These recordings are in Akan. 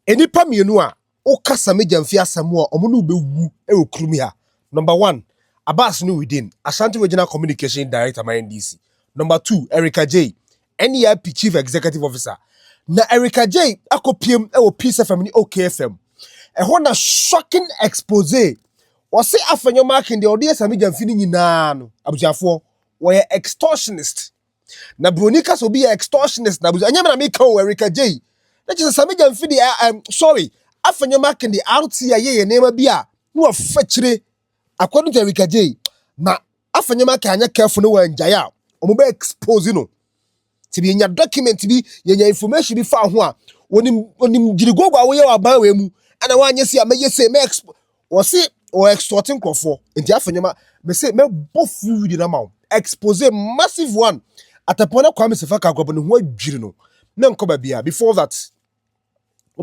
Enipa mienu a oka Sammy Gyamfi asɛm a ɔmo no bewu e okrum ha. Number 1, Abbas no within Ashanti Regional Communication Director NDC. Number 2, Eric Adjei, NERP Chief Executive Officer. Na Eric Adjei akopiem e wo Peace FM ni OKFM. Ɛhɔ na shocking expose. Wɔse Afenyo Markin de ɔde Sammy Gyamfi ni nyinaa no. Abusuafo, wɔyɛ extortionist. Na bronika so be extortionist na abusu. Anyame na me ka o Eric Adjei. Na just Sammy Gyamfi de sorry, Afenyo Markin de RTA ye name bi a no afachire according to Eric Adjei. Na Afenyo Markin anya careful no wan jaya. Omo be expose no. Ti bi nya document bi nya information bi fa ho a onim girigogwa wo ye wa ban we mu ana wanye si ameye say me o si o extorting crofo enti Afenyo ma me say me bofu di na ma expose massive one atapona kwa me se fa ka gobo no ho adwiri no na nkoba bia. Before that,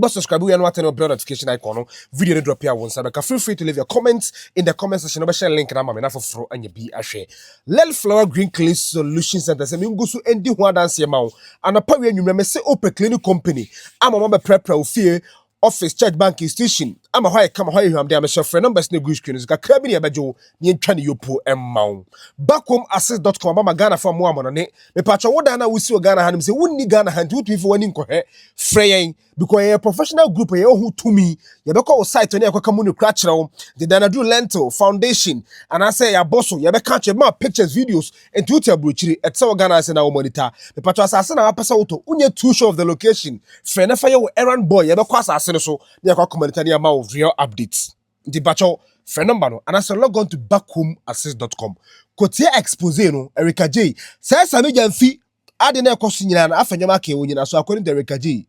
subscribe and what no notification icon video no drop here once. Feel free to leave your comments in the comment section. Share link na mama na for and you be a share. Lel Flower Green Clean Solution Center say me go so endi ho adanse ma wo. Anapa we anwumre me say open clinic company. Ama mama prepare o fie office church bank institution. Ama hoye kama hoye am there me share friend numbers na go screen so ka krabi ne bejo ne ntwa ne yopo emma. Backhomeassist.com mama Ghana for mo amono ne. Me pacho wo da na wusi o Ghana hanim say wonni Ghana han tu for wani nkohe freyen because a professional group ye who to me ye be call site on yakwa kamu no krachra the Danadu Lentil Foundation and I say ya bosso ye be catch ma pictures videos and Twitter brochiri et so Ghana say na wo monitor the patro asase na apesa woto unye too sure of the location friend na ye errand boy ye be kwa asase no so na yakwa monitor na ma real updates the patro friend number no and I say log on to backhomeassist.com kotie expose no Eric Adjei say Sammy Gyamfi ade na ekoso nyina na Afenyo Markin wo nyina so according to Eric Adjei.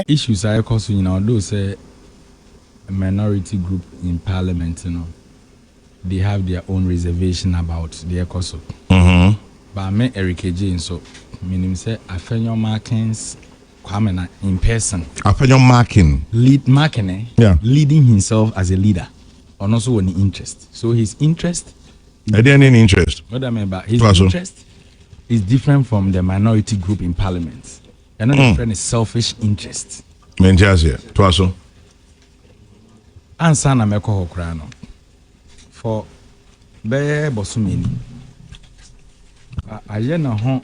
Issues I cause you know those a minority group in parliament, you know, they have their own reservation about their cause. But me Eric Adjei so meaning say Afenyo Markin's coming in person. Afenyo Markin leading himself as a leader, and also an interest. So his interest. What I mean by his interest is different from the minority group in parliament. Another friend is selfish interest. Menjasia, Twaso. Answer na meko hokrano. For be bosumini. Aye na ho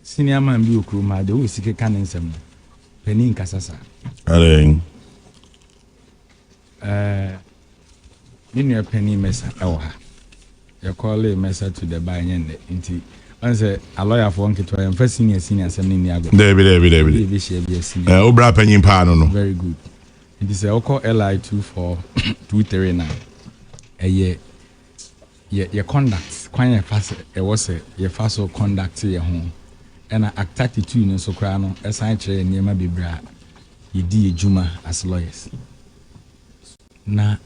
senior man bi okruma de wo sike kan nsem. Pani nkasasa. Aleng. Ninu pani mesa ewo ha. You call a mesa to the buy nyende nti say a lawyer for one kid to first senior assembly niago. David. Obra penny pano. Very good. It is a Oko LI 24239. Your conduct, quite fast. It was a fast conduct to your home. And I attacked you in Soprano, as I train near my bibra. You did Juma as lawyers. Now,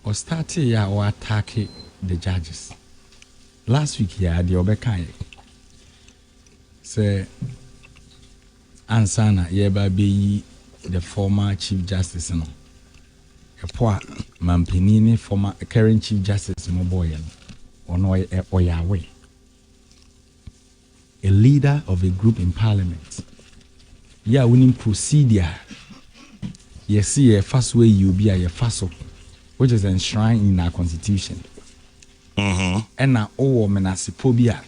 or start here or attack the judges. Last week here, the Obekai say Ansana yeba be the former Chief Justice no. A poor Mampinini former current Chief Justice Moboyan on Oyawe. A leader of a group in Parliament. Yeah, winning procedure. You see a fast way you be a fast which is enshrined in our constitution. And now all menasipobia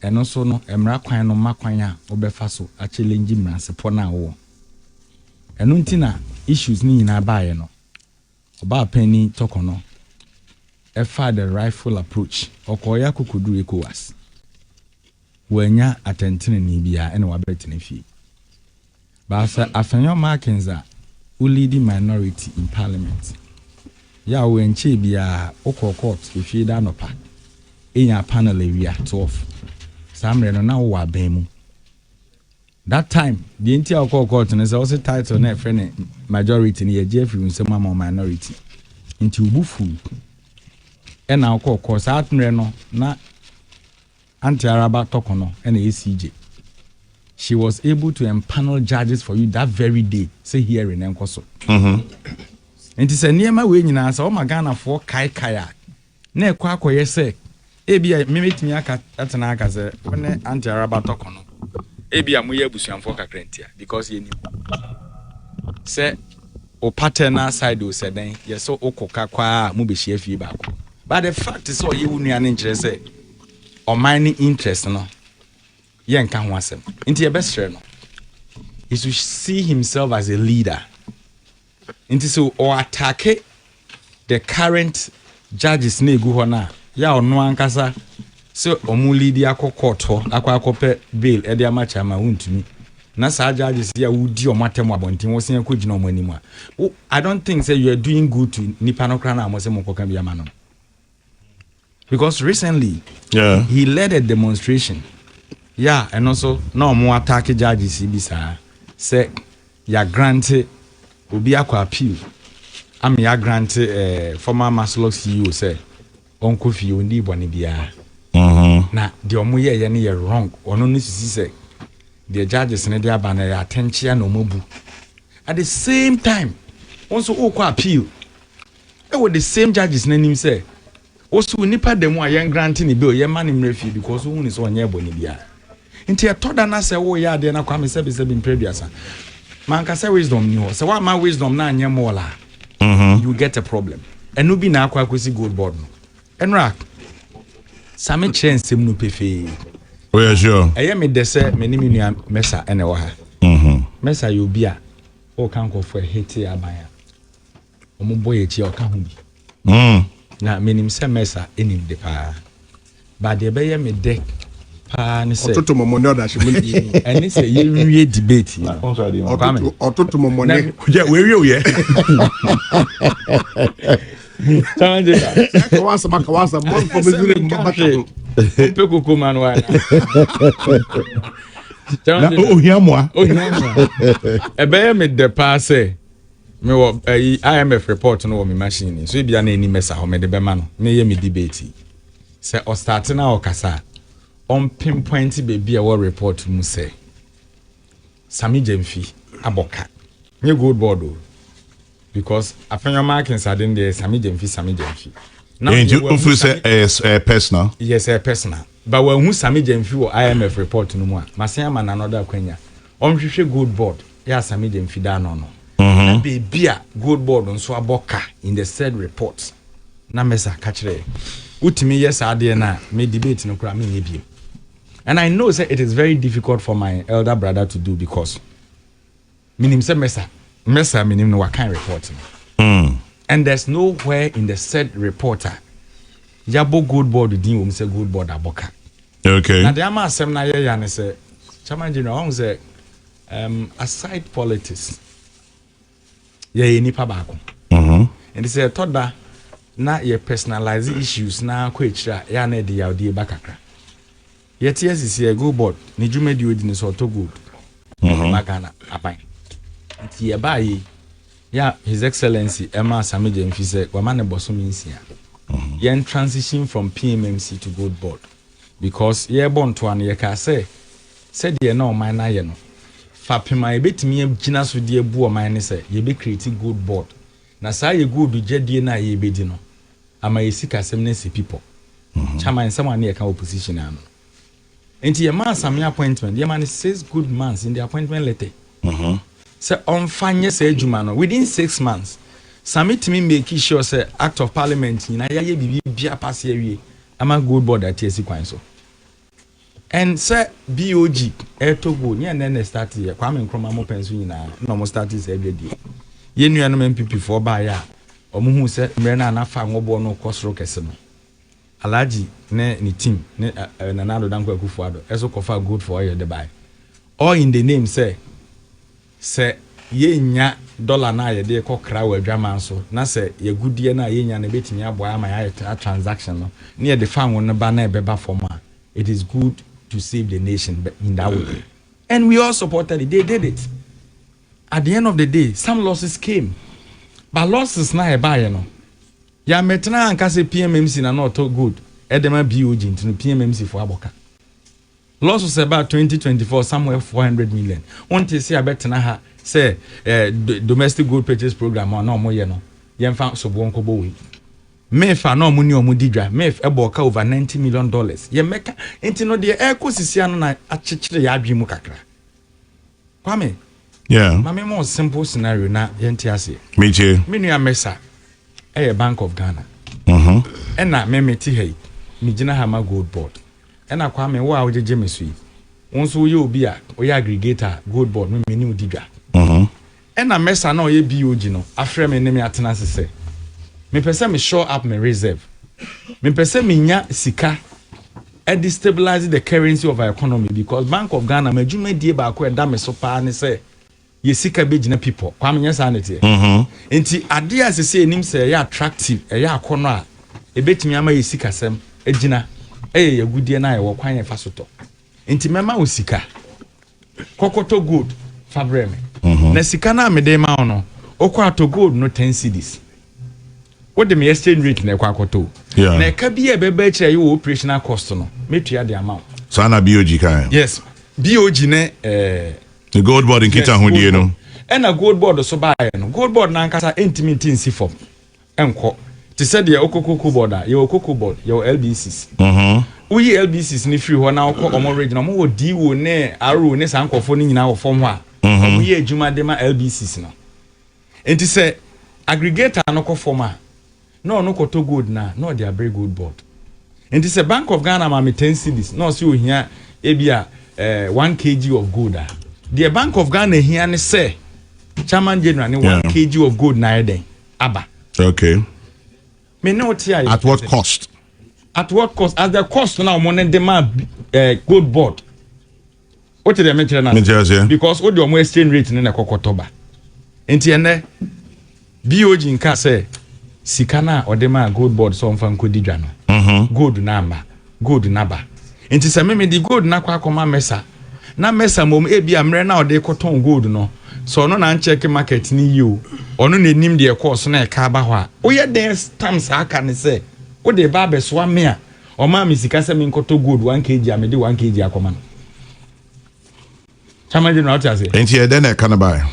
and also no emra kwan no makwanya obefa so a challenge menasipo na wo enu ntina issues ni na baaye no oba penny talk no efa the rightful approach okoya kokodu ECOWAS wanya atentene ni bia ene wabetene fi ba sa Afenyo Markin za leading minority in parliament. Ya wenche bia okọ court efi da nopa enya panel area 12 samre no na wo aban that time the entire okọ court no say also title na friend majority ni ye Jeffrey nsem ama minority nti ubufu e na okọ court satmre no na anti araba tokono e na ACJ she was able to empanel judges for you that very day say hearing enkoso Enti se niema we nyina sa o magana fo kai na ekwa akoye se e bia memetimi aka atena aka se ne anti araba tokono ebi amoye abusuamfo kakrantia because ye ni say o paternal side o say den ye so okoka kwa mu be hia fie ba ko but the fact is ye wunu ane nkire say o mining interest no ye nka ho asem nti ye bestre no is to see himself as a leader nti so or attack the current judges na egu ho na ya ono ankasa so omu lead akọ court ho akọ bail e de amacha ma wuntumi na sa judges ya wudi omatem abontin wo sen akọ gina omo anim a I don't think say you are doing good to nipa no kra na amose mo koka bia ma no because recently he led a demonstration and also no more attack judges bisa say ya grant obi akọ appeal am ya grant former Maslow CEO say onko fi ondi bone bia na the omo ye ne wrong ono no sisi say the judges ne dia ba na attention no mobu at the same time also okọ appeal with the same judges na nim say also nipa dem a yen grant ni bill ye man mrefi because who is onye bone bia nti etoda na say wo ya de na kwa me se be previous man ka say wisdom ni ho say what my wisdom na anye mola you get a problem and no be na akwa kwesi gold board no enra Sammy chance no pefe oh yeah sure me de say me ni nua mesa ene wo ha mesa you bi a o kan ko for hate abaya omo boy echi o ka ho bi na menim se mesa enim de pa ba de be ye me de pa ni se ototo momone oda shimuni eni se ye wie debate ototo momone je we wie challenge kawasa mon for bizure mbaka pe koko man wa na ohiamwa ebe me de pa se me wo IMF report no wo me machine so bia na eni mesa ho me de be ma no me ye me debate se o start na o kasa on pinpoint baby a wo report mu say Sammy Gyamfi aboka nye gold board o because Afenyo Markin sadin there Sammy Gyamfi now you say personal yes personal but when who Sammy Gyamfi wo IMF report no mu a masen ama na another kwanya on hwehwe gold board ya Sammy Gyamfi da no baby a gold board nso aboka in the said report na mesa ka kire utimi yes ade na me debate no kra me yebiem. And I know say it is very difficult for my elder brother to do because minim say mesa minim no kind report. And there's nowhere in the said reporter yabo good board din wo say good board aboka. Okay. Now the ama asem na ye ya ne say chairman general say aside politics ye nipa ba ko. And say toda na ye personalize issues na ko ekira ya na de yawde bakakra. Yet yes is a good board. Ni jumedi odi ni so to good. Magana aban. Nti ye ba yi ya His Excellency Emma Sammy Gyamfi say wa man boso minsia. Yen transition from PMMC to good board because ye born to an ye ka say said ye no man na ye no. Fa pema ye betimi gina so de bu o man ne say ye be create good board. Na sa ye good gye na ye be di no. Ama ye sika sem na si people. Chairman someone ye ka opposition am. Into your man some appointment, your man says good months in the appointment letter. So on fine say Jumano within 6 months. Submit me make sure say act of parliament in a be a pass here. I'm a good board at TSC Council. And say BOG air to go near then start here. Kwame Nkrumah pension no start is every day. Ye new MPP for buyer or muhu say Mrena na fa ngobo no kosro keseno. Alaji ne ni team ne nanado danko akufuado eso kofa good for you the buy all in the name say ye nya dollar na ye de kokra wa adwaman so na say ye gudie na ye nya na betimi aboa ama ya transaction no ne ye de fan won ba na ebeba forma it is good to save the nation in that way and we all supported it. They did it. At the end of the day some losses came but losses na e ba ye no ya metna anka se PMMC na not good edema BOG into PMMC for aboka loss was about 2024 somewhere 400 million want to see abetna ha say domestic good purchase program or no mo ye no yemfa so bonko bo we Mefa no money omudidra. Mef eboka over $90 million. Ye meka enti no de eko sisia no na achechire ya adwe mu kakra. Kwame. Yeah. Mame more simple scenario na yenti ase. Me too. Me nua Mesa Bank of Ghana. And me meti hey. Me gina hama gold board. Ena Kwame wo a ojeje mesui. Wonso ye obi a oye aggregator gold board me ni udidra. Ena Mesa na oye BOG no afre me ne me atena sese. Me pese me show up me reserve. Me pese me nya sika e destabilize the currency of our economy because Bank of Ghana majuma die ba ko e da me so pa ne say ye sika be gina people. Kwa me nya sanity. Enti ade asese enim say ya attractive e ya akono a e betimi ama ye sika sem e gina ye gudie na ye wo kwan ye fa soto. Enti mema wo sika. Kokoto good fabre me. Na sika na me de ma ono. Okwato gold no 10 cedis. What the exchange rate na kwakoto. Yeah. Na ka bi e bebe kire you operational cost no. Metua the amount. So na BOG kan. Yes. BOG ne the gold board in kita hodie no. And a gold board so buy no. Gold board na nkasa intimate in form. Enko. Ti said the okoko board a, your okoko board, your LBCs. We LBCs ni free ho na okọ omo region omo wo di wo ne aro ne sankofo ni nyina wo form ho a. Omo ye adwuma de ma LBCs no. Enti say aggregator no ko form a. No koto gold na, no they are very good board. And this a Bank of Ghana ma me 10 cedis. No see we here ebia 1 kg of gold. The Bank of Ghana here ne say Chairman General ne 1 kg of gold na eden. Aba. Okay. Me no tia. At what cost? At what cost? As the cost now money demand gold board. What did they mention now? Because what the exchange rate in the kokotoba. Enti ene BOG nka say sikana odema gold board so mfa nkodidwa no gold number gold number enti se me di gold na kwa akoma Mesa na Mesa mom e bia mre na ode koton gold no so no na check market ni yo ono na nim de course na e ka ba ho a oye den stamps aka ne se wo de ba beso ame a o ma mi sika se me nkoto gold 1 kg a me de 1 kg akoma no chama de no ati say enti e den e kana ba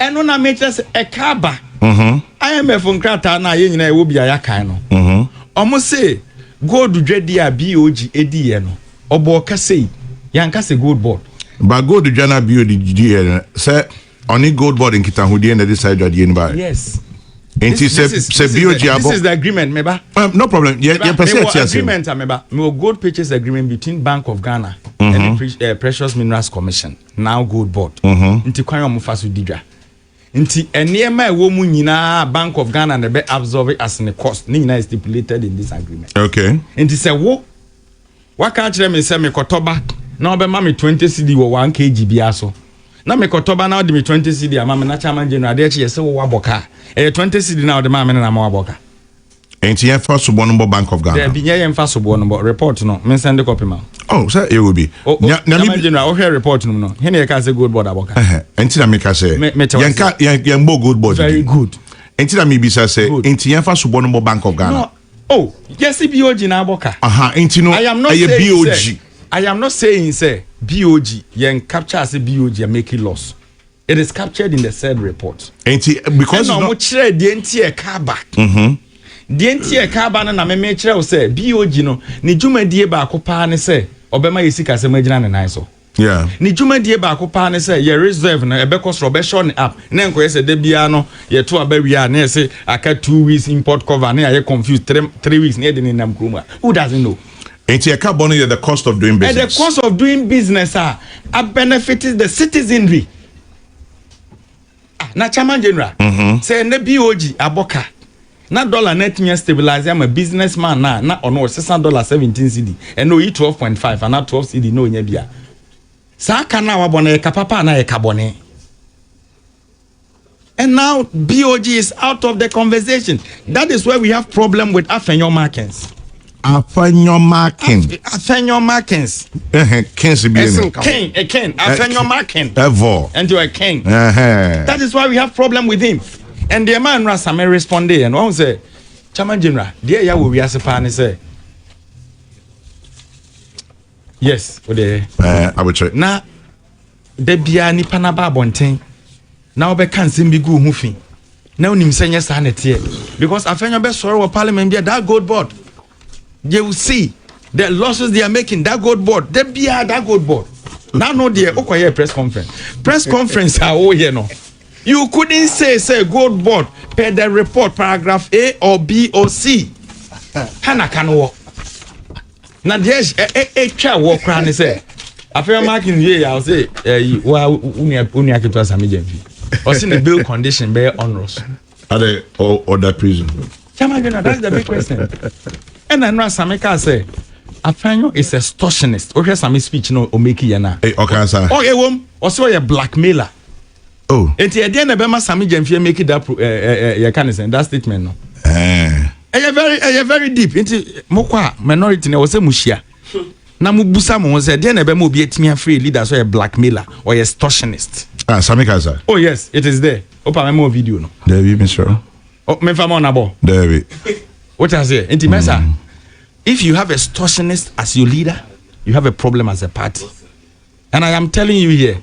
eno na me chese e ka ba IMF nkrata na ye nyina e wo bia ya kan no omo say gold dwedi a BOG edi ye no obo ka say yanka say gold board ba gold dwana BOG say only gold board in Kitahudi and this side dwadi ba yes enti say BOG abo this is the agreement meba no problem yeah agreement meba me gold purchase agreement between Bank of Ghana and the Precious Minerals Commission now gold board nti kwan omo fa so didwa nti eniema ewo mu nyina Bank of Ghana na be absorb it as a cost ni nyina is stipulated in this agreement. Okay. Nti se wo waka kire me se me kotoba na obe ma me 20 cedi wo 1 kg bia so na me kotoba na ode me 20 cedi ama me na Chairman General de che se wo waboka 20 cedi na ode ma me na ma waboka enti yen fa subo no Bank of Ghana there bi yen fa subo no report no me send copy ma oh sir it will be Chairman General o hear report no he na ka say gold board aboka enti na me ka say yen bo gold board very good enti na me bi say enti yen fa subo no Bank of Ghana no oh yes BOG na aboka enti no BOG I am not saying say BOG yen capture as BOG and make it loss. It is captured in the said report enti because no kire de enti e ka ba de enti e ka ba na me kire o say BOG no ni dwumadie ba akopa ne say obema yesika se magina ne nan so yeah ni dwumadie ba akopa ne say ye reserve na ebe kosro be show ne up na enko ye say de bia no ye to abawia na ye say aka 2 weeks import cover na ye confused 3 weeks na ye de ne nam kroma who doesn't know enti e ka bono ye the cost of doing business and the cost of doing business benefited the citizenry na Chairman General say na BOG aboka na dollar net me stabilize am a businessman na ono $6 17 cedi and no 12.5 and na 12 cedi no nya bia sa aka na wabone e kapapa na e kabone and now BOG is out of the conversation. That is where we have problem with Afenyo Markin. Afenyo Markin. Afenyo Markins. King. Afenyo Markin. Ever. And you are king. That is why we have problem with him. And the man Rasame responded and one say, Chairman General, dear ya will be as a pan say. Yes, I will check. Na de bia ni panaba bonten. Na obe kan simbi gu hufi. Now nim senya sanity because Afenyo be sorry wa parliament be that gold board. You will see the losses they are making. That gold board, they be that gold board. Now no dear okoye press conference. Press conference are oh here no. You couldn't say gold board per the report paragraph A or B or C. Hana can walk. Now there's a chair walk around and say Afenyo Markin here I'll say unia kitwa Sammy Gyamfi. Or in the bill condition be onerous. Are they or that prison? Chama, that's the big question. And I know Samika say Afenyo is a extortionist. Okay, Sammy speech no omeki yana. Okay, sir. Okay, also a blackmailer. Oh. And the idea na Sammy Gyamfi make it that you can say that statement no. Very deep. Into mokwa minority na wose mushia. Na mubusa mo say the na be mo bi etimi free leader so a blackmailer or a extortionist. Ah, Samika sir. Oh yes, it is there. Opa me video no. There be Mr. Oh, me famo na bo. There be. What I say? Inti Mesa. If you have a extortionist as your leader, you have a problem as a party. And I am telling you here,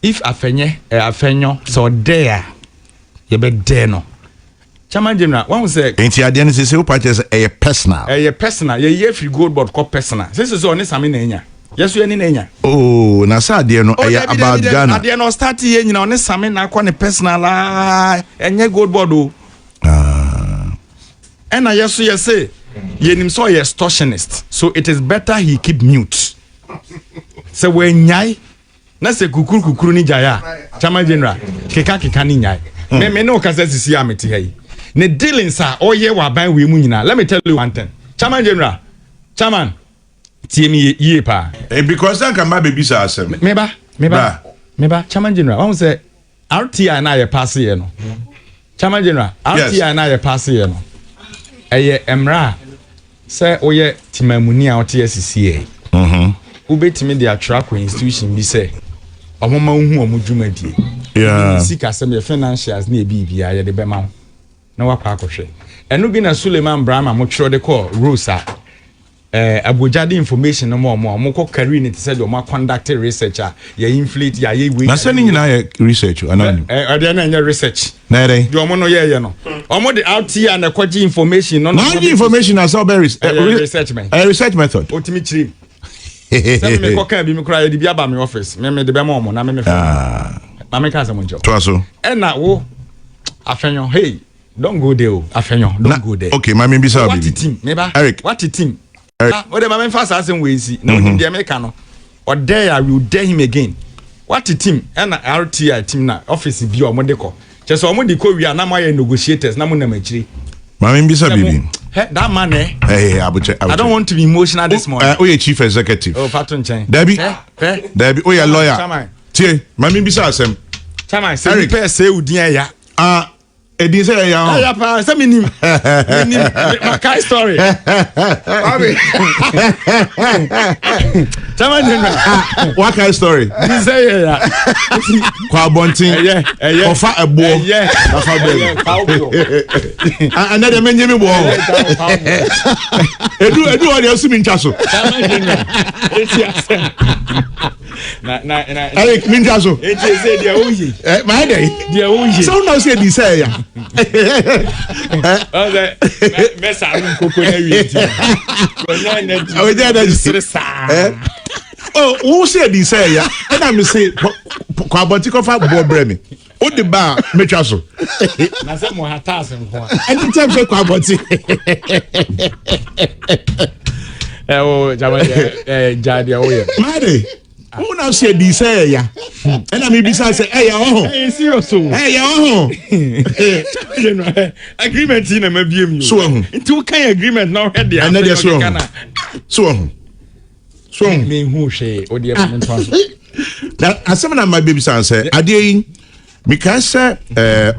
if Afenyo so there, you be there no. Chairman General, one will say, Ain't you the say party is a personal? A personal, ye free gold board called personal. This is only some in Enya. Yes, you in Enya. Oh, na sa dear no about Ghana. They no start here, you know, only some in a personal and ye gold board. And I yes say, ye nim so ye extortionist. So it is better he keep mute. So when nyai, na se kukuru ni jaya. Chama General, keka ni nyai. Me no kasa sisi ameti hai. Ne dealings are all ye wa ban we mu nyina. Let me tell you one thing. Chama General, chairman, tie me ye pa. Because that can my baby say asem. Meba, Chama General, one say RTI na ye pass here no. Chama General, RTI na ye pass here no. Eye emra say oye timamuni a ote SCA. Ubetimi dey attract institution bi say omoma hu omudwumadie. Yeah. Sika sem ye financials na ebibia ye de bema na wakwa akohwe. Eno bi na Suleiman Brahma mo twro de call Rosa abojade information no mo ko carry it said o ma conduct research ye inflate ya ye we. Na say ni na ye research anonym. Ade na nye research. Na dey. Do mo no ye no. Omo the out here na kwaji information no. Na information as all research man. Research method. Otimi chirim. Say me ko kan bi me kra ye bi aba me office. Me de be mo na me na me ka say mo njo. To aso. E na wo Afenyo, hey, don't go there. Afenyo, don't go there. Okay, my maybe sir. What team? Neighbor. Eric. What team? Eric. What the man fast as we see. No, the American. Or dare I will dare him again. What team? And RTI team na office bi o mo de ko. Just o mo de ko wi na mo negotiators na mo na machiri. My maybe sir baby. That man Hey, I don't want to be emotional this morning. Oh, chief executive. Oh, Patron Chen. Debbie. Debbie. Oh, lawyer. Chairman. Tie, my maybe sir asem. Chairman, say you say udin ya. Edin say ya. Ya pa, say me nim. My kind story. Chairman General. What kind of story? This say ya. Kwa bontin. Kofa ebo. Kofa ebo. And then menye me bo. Edu o dey asumi nchaso. Chairman General. Eti asem. Na Eric Minjaso. Eti say dia oyi. My day. Dia oyi. So now say this say ya. Okay. Mesa nkoko na wi ti. Konya na ti. We dey that. Oh, who say this say ya? And I me say kwa botiko fa bo bre me. O de ba metwa so. Na say mo hata asem ko. Anytime say kwa boti. Oh, Jadia oye. Made. Who now say this say ya? And I me be say ya oh. Hey, serious. Hey ya oh. Agreement in na biem you. So Into kind agreement now head there. And that's wrong. So me who say o dey payment transfer. Now asem na my baby say ade me can say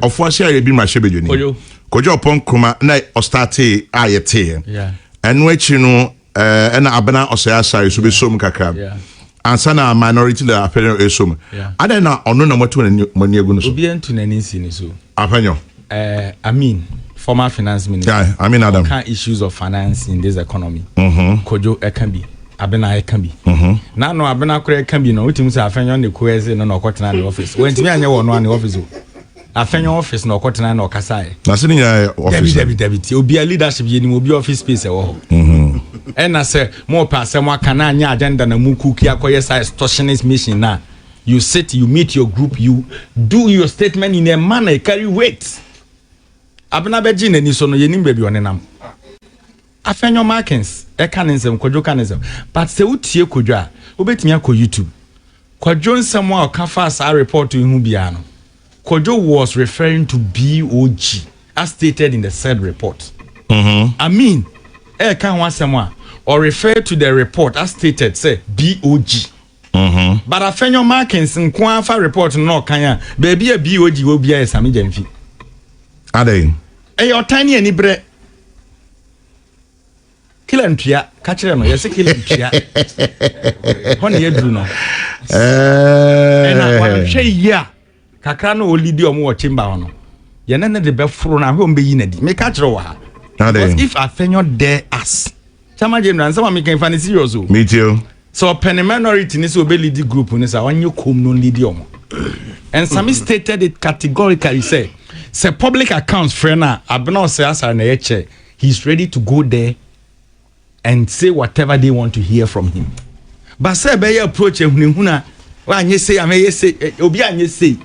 of what share be my shebedwoni. Kojo pon kroma na o start ayete. Yeah. And which you know na abana osaya sare so be som kakra. Yeah. Ansa na minority da apelon esum. Ada na ono na moto mani egu no so. Obi entu na nsi ni so. Afenyo. I mean former finance minister. Yeah, I mean Adam. Can issues of finance in this economy. Kojo can be. Abena can be. Na no abena kure can be no. Utim say Afenyo ne koeze no na okotena the office. When timi anye wo no an office. Afenyo office no kotena na okasa e. Na se nya office. Debi. Obi a leadership ye ni obi office space e wo. Na say mo pa asem aka na anya agenda na mukuki akoye sa extortionist mission na. You sit, you meet your group, you do your statement in a manner carry weight. Abna beji na ni so no ye nim ba bi onenam. Afenyo Markins e kanism kwadwo kanism. But se utie kwadwo a obetimi akọ YouTube. Kwadwo nsem a okafa sa report hu bia no. Kwadwo was referring to BOG as stated in the said report. I mean, e kan ho asem a or refer to the report as stated say BOG. But Afenyo Markins nko afa report no kan a baby a BOG wo bia Sammy Gyamfi. Adey. Your tiny any bre kila ntria ka kire no yesi kila ntria hon ye dru no na wa hwe ya kakra no olidi omo wo chimba hono ye na de be furu na hwe ombe yi na di me ka kire wa because if Afenyo dare us chama je no ansama me kan fa ni serious o me too so pen minority ni so be lead group ni sa onye kom no lead omo and Sammy stated it categorically say public accounts friend na abna say asar na ye che he's ready to go there and say whatever they want to hear from him. But say be approach ehunehuna wa anye say ameye say obi anye say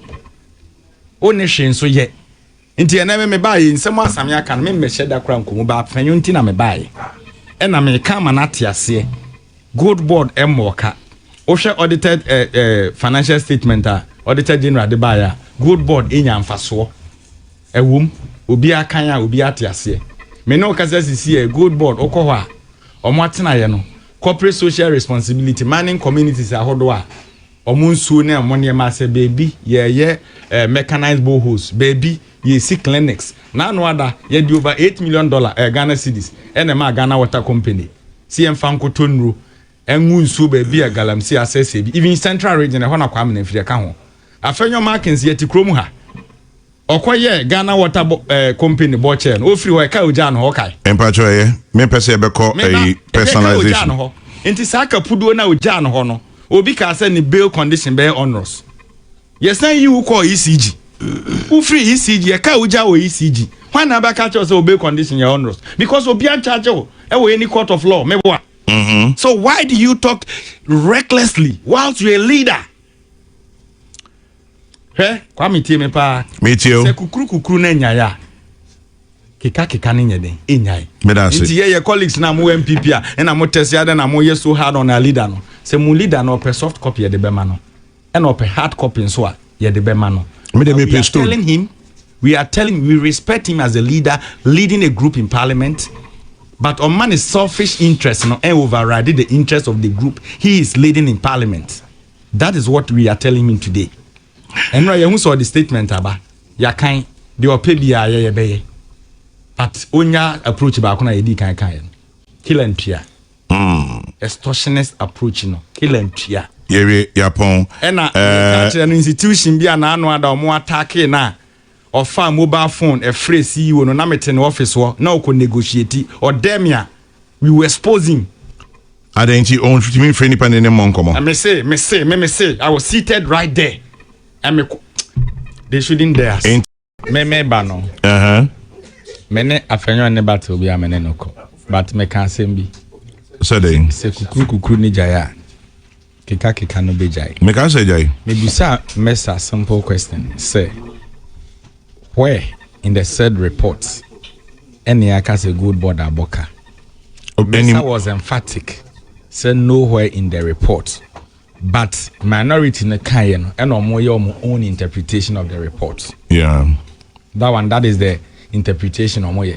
one hwe so ye nti na me bae nsem asame aka me mmehye da kra nkomu ba Afenyo nti na me bae e na me ka ma na atiase good board emoka o hwe audited financial statement audited general de bae good board enya mfaso ewum obi akan a obi atiase me no kasa sisi good board okoho a omo atena ye no corporate social responsibility manning communities ahodo a omo nsuo na omo ne ma se baby ye mechanized boreholes baby ye see clinics na no ada ye di over $8 million Ghana cedis ene ma Ghana Water Company CM Fanko nro enwu nsuo baby a galamsey access bi even central region e ho na kwa amna mfiri ka ho Afenyo Markins ye ti krom ha okoye Ghana Water Company boche no ofiri ho ka oja no ho kai empacho ye me pese be ko personalization enti saka puduo na oja no ho no obi ka say ni bail condition be onerous yes na you call ECG ofiri ECG e ka oja o ECG when na ba ka cho say bail condition ye onerous because obi an charge o e wo any court of law me boa so why do you talk recklessly whilst you're a leader? Kwa mitie me pa metio se kukuru na nyaya keka ne nyede enyai nti ye colleagues na mo MPP a na mo tese ada na mo ye so hard on a leader no se mo leader no per soft copy ye de be ma no e no per hard copy so a ye de be ma no telling him we respect him as a leader leading a group in parliament, but on man is selfish interest no and override the interest of the group he is leading in parliament. That is what we are telling him today. And no, you saw the statement aba. Ya kan the opebia ye beye. But onya approach ba kuna yedi kan. Kill and tia. Extortionist approach no. Kill and tia. Ye yapon. Ena an institution bia na anu ada omo attack na. Ofa mobile phone e free CEO no na mete no office wo na o ko negotiate or demia we will expose him. Adenti on 15 friend nipa ne monkomo. Me say I was seated right there. They shouldn't dare. Me bano. Mene Afenyo ne battle bi amene no ko. But me can say bi. So dey. Se kukuru ni jaya. Keka no be jai. Me can say jai. Me bisa mesa simple question. Say where in the said report any akase good board aboka. Mesa was emphatic. Said nowhere in the report. But minority in the Kayen and your own interpretation of the report. Yeah. That is the interpretation of Moye.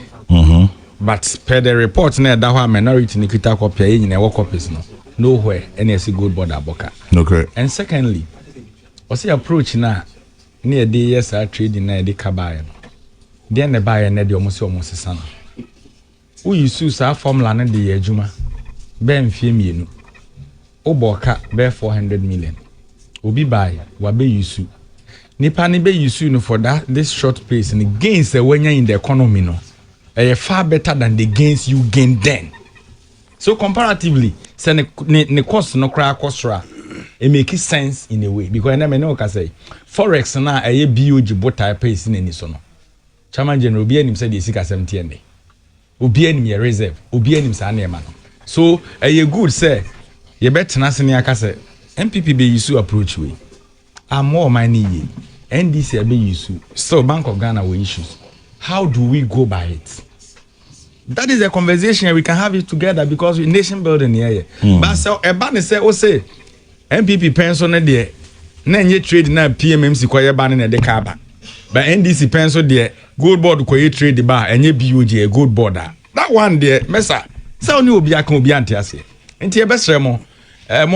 But per the report, that one minority Nikita copy in our copies no. Nowhere any good board aboka. Okay. And secondly, what's the approach now? Near the years are trading near the Kabayan. Then the buyer need the almost son. Who you use our formula and the Juma? Ben Femi. Oboka be 400 million. Obi buy wabe yusu. Nipa ni be yusu no for that this short pace and the gains the when you're in the economy no. Far better than the gains you gain then. So comparatively, say ne cost no cry cost ra. it makes sense in a way because I know can say forex na a BOG bota pace in any sono. Chairman General Obi anim said the 70 ende. Obi anim ye reserve. Obi anim sa na no. So a good say ye bet na se ne aka say MPP be use approach way. More money NDC be use. Still Bank of Ghana will issues. How do we go by it? That is a conversation we can have it together because we nation building here. But so a ban say o say MPP pencil na there na nye trade na PMMC kwaye ban na de ka ba. But NDC pencil there gold board kwaye trade ba enye BOG a gold board. That one there mesa say oni obi aka obi ante ase. Enti e besre mo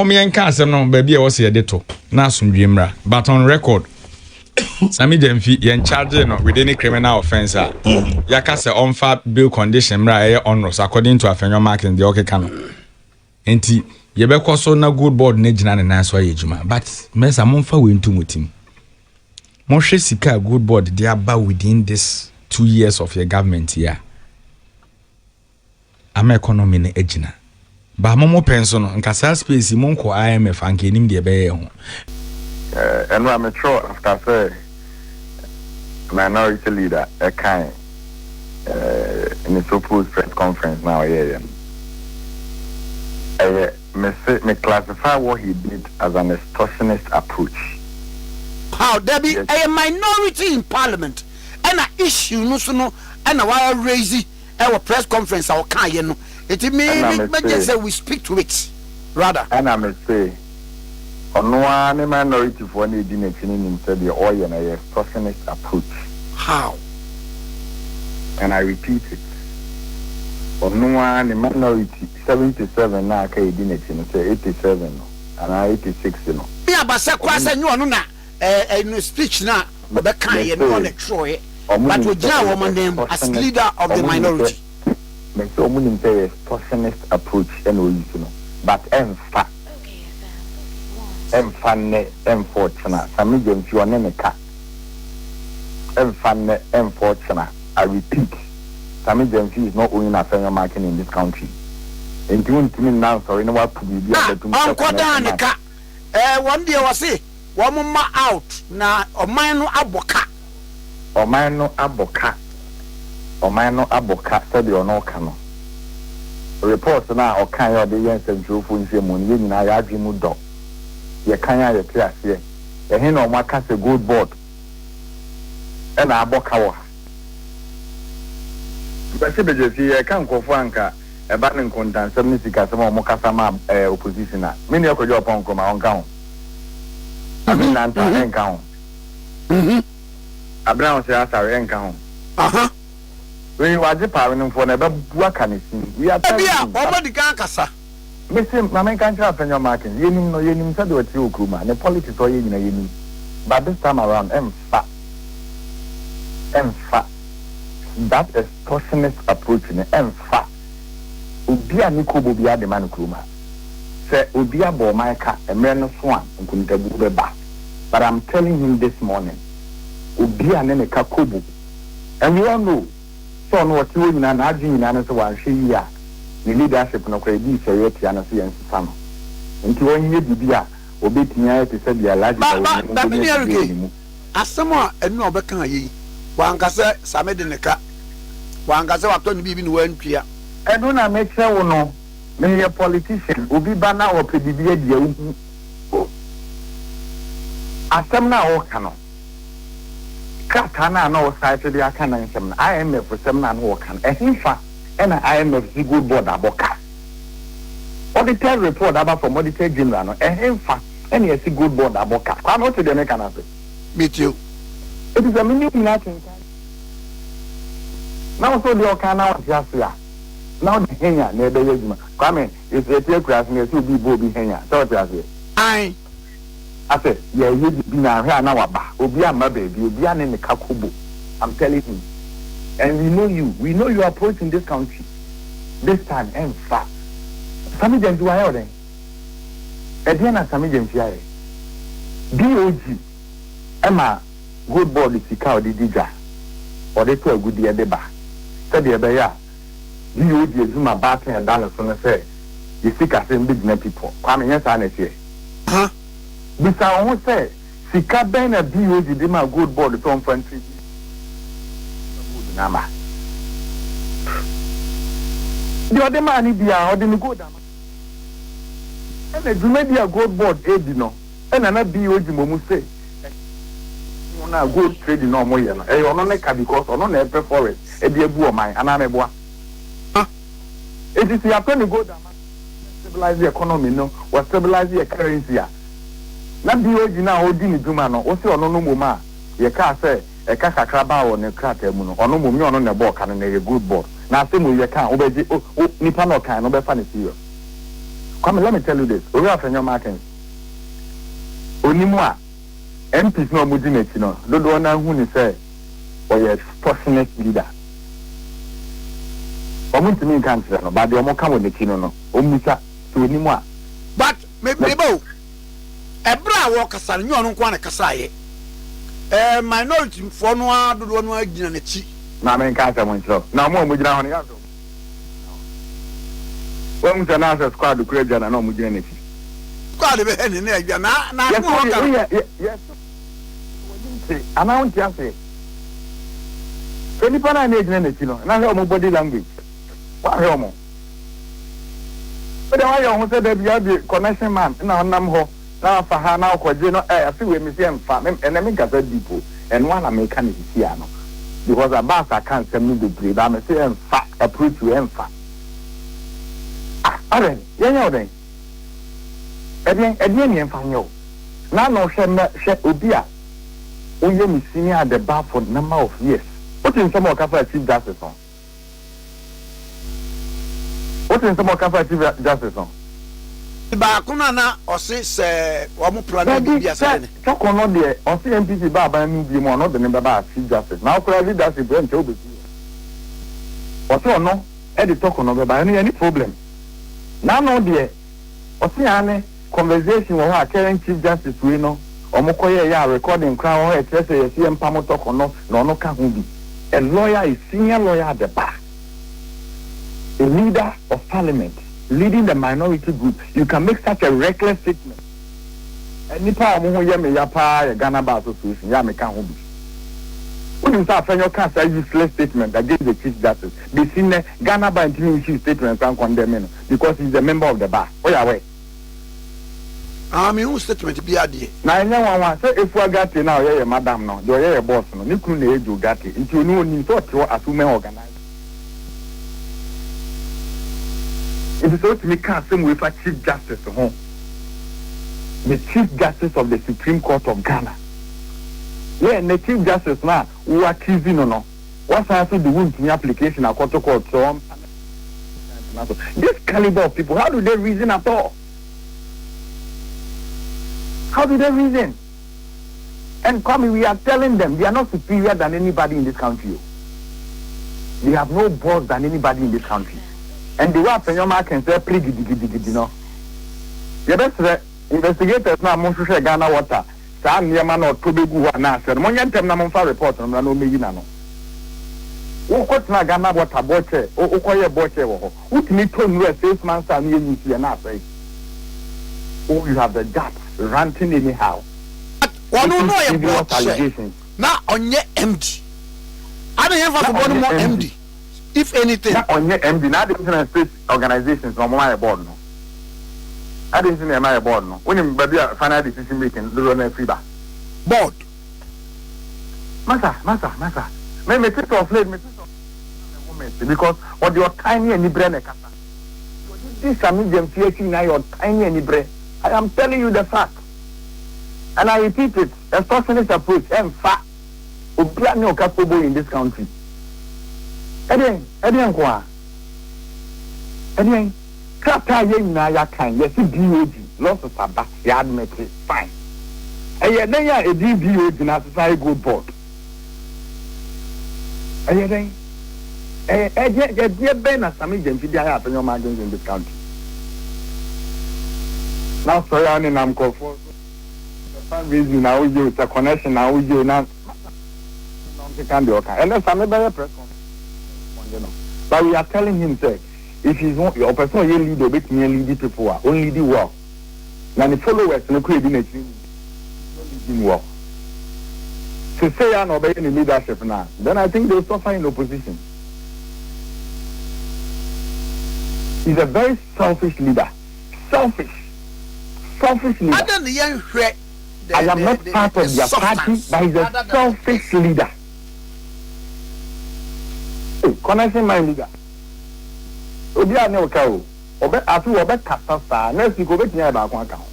me enka asem no ba bia wo se de to na asomdwe mra but on record Sammy Gyamfi yen charge no with any criminal offense yaka se onfa bail condition mra e onros according to Afenyo Markin the okeka no enti ye be koso na good board na gina na so ayejuma but mesa monfa we ntu mutim mo hwe sika good board dey aba within this 2 years of your government here am economy na agina ba mo penso no nkasa space mo nko IMF anke nim de be ho and I'm sure after say minority leader a kind in the supposed press conference now me classify what he did as an extortionist approach. How there be a minority in parliament and an issue no so no and a while raise our press conference our can you know it may just say we speak to it rather and I may say no one minority for any in the oil and a extortionist approach. How? And I repeat it. No one minority 77 now can say 87 and 86 no. Yeah, but say kwasa nyu no na no speech na be kan ye no na troye. But we just woman name as leader of the minority. Me so munim say extortionist approach and we you know. But in fact unfortunate. Sammy Gyamfi on any cat. Unfortunate. I repeat, Sammy Gyamfi is not owning Afenyo Markin in this country. And you want me now, sorry, no what to be able to Uncle Danica. One day was say, one more out na or mine no aboka. Or mine no aboka. Or mine no aboka, said you no cano. Reports now or kind of the yes and true for him when you and I dream dog. Ye kanya ye class ye hen on maka se good board and aboka wa but se beje fi kan kofo anka e ba nen kontan sam ni sika sam mo kasa ma opposition a me ne akojo pon ko ma on ka ho abi nan ta en ka ho abraham se asare en ka ho we waje pa we nfo na be bua kanesin we are bia o di kan kasa Mr. Mama can't have Afenyo Markin. You said what you Kuma, the politics or you. But this time around, that extortionist approach in fact, Ubia Nikobo Bia the man Kuma. Say Ubia Bomaika, a man swan, and couldn't back. But I'm telling him this morning, Ubia Nene Kakubu. And we all know, so no what you and Ajin and so she ya. The leadership no credit serious and science fan. Into 1 year bibia obetia to say the large as someone and no bekan yi wan ka say samede ne ka wan ka say wa to ni bibi ni wan twia e do na make sure no me a politician obi bana o pedibia dia hu asem na o ka no kata na o site dia ka na nsem na IMF sem na no o ka e hinfa and IMF good board aboka. Auditor report about from Auditor General and him and yes good board aboka. Come out to the neck and meet you. It is a minimum nothing. Now so the Okana just here. Now the Henya near the Yezma. Come in, it's a tear class near to be Bobby Henya. So just here. I said, yeah, you be now here now. Obia my baby, you'll be in the Kakubu. I'm telling you. And we know you approach in this country. This time, in fact, Sammy Gyamfi are there. Ediana Sammy Gyamfi BOG, Emma, good board is the cow, the digger, or they took a good year deba. Said the Abaya, BOG is my back and dollars on the fair. You speak as in business people. Come in, yes, I say. Huh? bisa ho say sika ben na BOG de ma gold board from country good nama the other man bia o de ni gold ama and the media gold board edi no and na BOG momu say na gold trading no mo ye no e ono ne ka because ono na epe forest e de ebu o man ana me boa it is ya penny gold ama stabilize the economy no or stabilize the currency a na BOG na odi ni duma no o se ono no mo ma ye ka say e ka kakra ba wo ne krata mu no ono mo mi ono ne ball kan na ye good ball na say mo ye kan o beji nipa no kan no be fa ne serious. Come, let me tell you this. Over Afenyo Markin. Onimu a MPs no mudi nechi no. Dodo na hu ni say or a fortunate leader. Omuntu mi kan say no, but the omo kan wo nechi no no. Omisa to onimu a. But mebo ebra wo kasa nyo no kwa na kasa ye. Minority for no a dodo no agina nechi. Na men kan say mo ntro. Na mo mo gina ho ne ya so. When we announce a squad to create and no mujene. Squad be hen na agya na yes. Announce ya say. Any pana na agina nechi no. Na he body language. Wa he omo. But why you say there be connection man na onam ho. Na fa ha na okoje no afi we me say mfa. And me gasa dipo. And one America ni sia no. Because abasa can say me be play. But me say mfa approach we mfa. Aren, yenyo den. Edien ni emfanyo. Na no she obi a onye mi senior at the bar for number of years. What in some of Kafa Chief Justice on? What in some of Kafa Chief Justice on? Ba kuna na osi se wa mu plan bi asa ne. Talk on no there, on CNPC ba ba ni bi mo no the number ba Chief Justice. Now ko leadership branch obi. Osi ono e dey talk on no ba any problem. Now no there. Osiane conversation with our current Chief Justice we know. Omokoye ya recording crown or say yes empamo talk no no can be. A lawyer is senior lawyer at the bar. A leader of parliament leading the minority group. You can make such a reckless statement. Any power mo ye me ya pa Ghana Bar Association ya me can be. When you start Afenyo can say useless statement against the Chief Justice, the senior Ghana Bar issue statement can condemn him because he's a member of the bar. Oh yeah, wait. Who statement be adi? Now, anyone say if we got now, yeah, madam, no, you're a boss, no, you couldn't age you got it. Into no need to assume organized. It is so to me can't say with a Chief Justice home. The Chief Justice of the Supreme Court of Ghana. Yeah, the Chief Justice now, who are accusing or no. What's also the wound in the application of court to court? So, this caliber of people, how do they reason at all? How do they reason? And come, we are telling them they are not superior than anybody in this country. They have no boss than anybody in this country. And the way Afenyo Markin say, pretty you know. The best investigators now, Monshu Ghana water. Sam Yaman or Tobegu na said, Monyantem na monfa report on no me no. Wo kot na Ghana water boche, o koye boche wo. Utimi to nu salesman Sam you see na say. Oh, you have the guts ranting anyhow. One no your boche. Na onye MD. I don't have for more MD. If anything. Na onye MD na the state organizations no more board no. I didn't see my board no. When you baby final decision making, do no free ba. Board. Masa. Me take off late, me take off moment because what your tiny and brain kasa. This Sammy Gyamfi now your tiny and brain. I am telling you the fact. And I repeat it, a socialist approach and fact. Ubia no capable in this country. Edien kwa. Edien Kata ye na ya kan yes BOG lots of sabah ya admit it fine. Eye den ya BOG na society good board. Eye den ben na Sammy Gyamfi dia ya Afenyo Markin in this country. Now sorry ani nam call for some reason now we use a connection now we use now can be okay. And then Sammy be press conference. But we are telling him say if he's not person you lead or make me lead people only the work. Now the followers no create in work. To say I'm obeying the leadership now, then I think they'll suffer in opposition. He's a very selfish leader. Selfish leader. I am not part of their party, but he's a selfish leader. Hey, connection my leader. Obi a no ka o. Obe afi obe kasa sa. Next week obe tinya ba kon aka ho.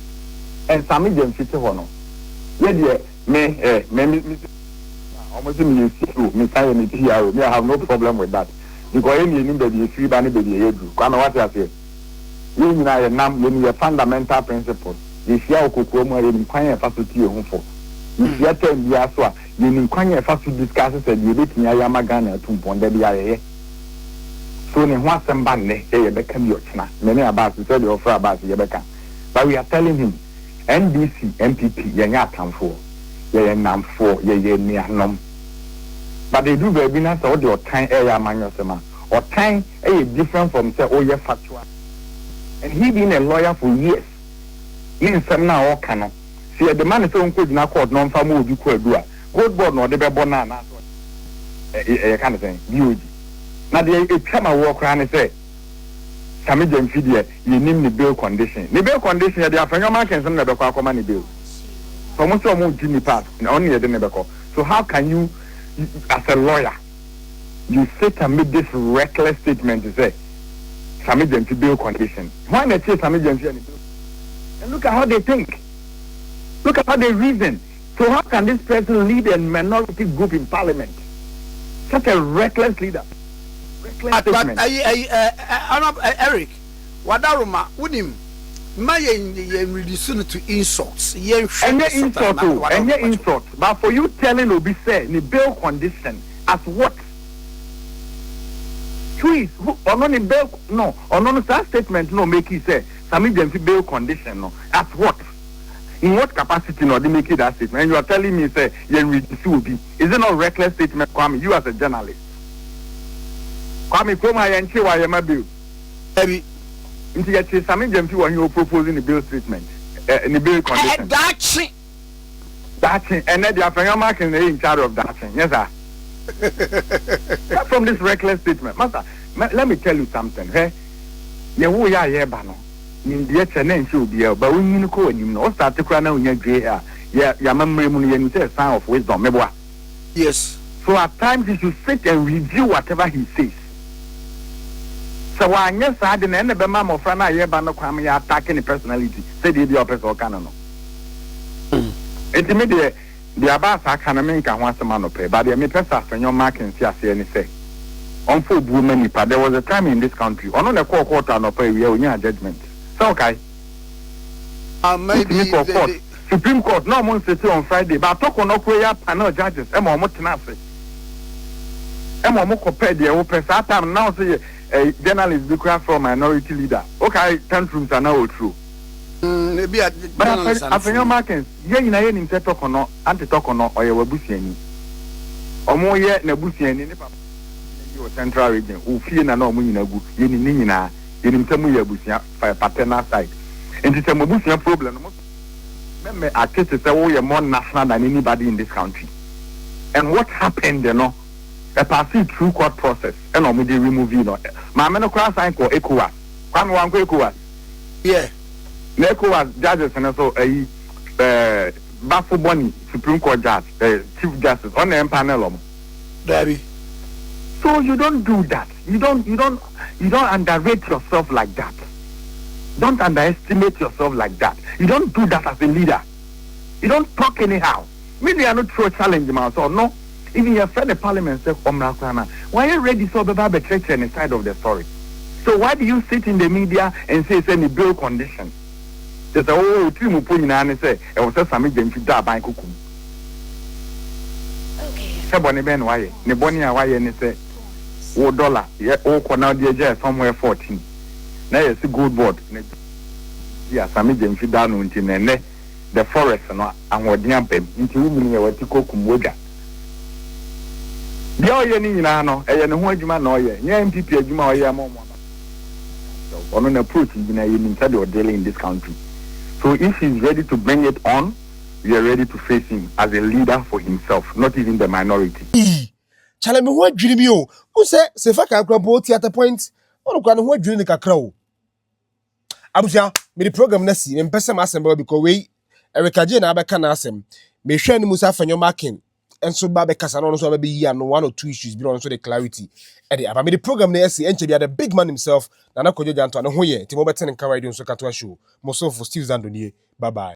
And Sammy Gyamfi te ho no. Ye de me almost me say me here. Me I have no problem with that. Because any baby free ba ni baby edu. Kwa na what you say. You nyina ye nam ye fundamental principle. Ye share okoko mu ye nkwan ye fa so tie ho fo. Ye tem bia so a ye nkwan ye fa so discuss say ye betinya ya magana tumpon da bia ye. So ne ho asem ba ne ye be ka mi ochina. Me ne about say the offer about ye be ka. But we are telling him NDC MPP ye nya atamfo. Ye namfo ye nianom. But they do baby na say the time area manyosema. Or time different from say ye factual. And he been a lawyer for years. In some now all canon. See the man is so good na court non famu obi ko adua. Gold board no de be bona na so. Kind of thing. BOG. Now the chama work ran say Sammy Gyamfi there you name the bail condition. The bail condition the Afenyo Markin some na be kwa koma ni bail. So mo so mo Jimmy pass na only de be ko. So how can you as a lawyer you sit and make this reckless statement to say Sammy Gyamfi bail condition? Why not say Sammy Gyamfi and bail? And look at how they think. Look at how they reason. So how can this person lead a minority group in parliament? Such a reckless leader. Reckless statement. Eric, wadaruma unim ma ye reduce to insults. And insult. But for you telling Obi say the bail condition as what? Who or no bail no or no that statement no make it say Sammy Gyamfi bail condition no as what? In what capacity no they make it that statement? And you are telling me say you reduce Obi. Is it not reckless statement, Kwame? You as a journalist. Kwame Kroma yanchi wa yema bill. Ebi. Inti yeti Sammy Gyamfi when you proposing the bill statement. In the bill condition. That's it. And then the Afenyo Markin is in charge of that thing. Yes, sir. From this reckless statement. Master, let me tell you something. Hey, you ya bano. In the channel should be but when you go and you know start to cry now in your gray hair. Yeah, memory money say a sign of wisdom. Yes. So at times you should sit and review whatever he says. So when yes, I didn't end the mama of Rana Yebano Kwame attacking the personality. Say the person or canon. It's the Abbas I can make a once a man of pay, but the Mipesa Afenyo Markin say say. On food women, there was a time in this country. On the quarter no pay we have judgment. So okay. Maybe Supreme Court no one sit on Friday, but talk on no prayer panel judges. Emo mo tenase. Emo mo compare the open time now say a journalist because from minority leader. Okay, tantrums are now true. Maybe but Afenyo Markin, ye na ye nim say talk on no, anti talk on no or ye wabusiani. Omo ye na busiani ni papa. Your central region, who fear na no money na good, ye ni nyina, ye nim say mu ye busia for paternal side. And it's a mobusia problem. Me artist say we are more national than anybody in this country. And what happened, you know? A passing through court process, and we remove you know. My man cross sign called ECOWAS. Come one ECOWAS. Yeah. ECOWAS judges and also a Bafu Bonnie, Supreme Court judge, Chief Justice on the panel. Daddy. So you don't do that. You don't underrate yourself like that. Don't underestimate yourself like that. You don't do that as a leader. You don't talk anyhow. Maybe are not throw challenge myself. No. Even your friend the parliament said, why are you ready so about the church and the side of the story? So why do you sit in the media and say it's any bill condition? They say, oh, Timu Punina and say, it was a Sammy Gyamfi da by Kukum. Okay. Saboni Ben why? Nebonia why and say, $1, yeah, oh, now the somewhere 14. Now you see good board. Yeah, Sammy Gyamfi down until the forest and what yampem into women what you call Kumwoga. The oil in Nano, a Yanuajuma Noya, MPP Juma or Yamon. On an approach in inside or daily in this country. So if he's ready to bring it on, we are ready to face him as a leader for himself, not even the minority. Chale me ho adwiri mi o. Who se fa ka akra bo ti at a point. Ono kwa ne ho adwiri ni kakra o. Abuja, me the program na si, me mpese ma asem because we Eric Adjei na abeka na asem. Me hwe ni Musa Afenyo Markin. Enso ba be kasa no so ba be yi ano one or two issues bi on so the clarity. E aba me the program na si enche bi the big man himself na na kojo janto na ho ye. Ti mo beten nka radio so katwa show. Mo so for Steve Zandonie. Bye bye.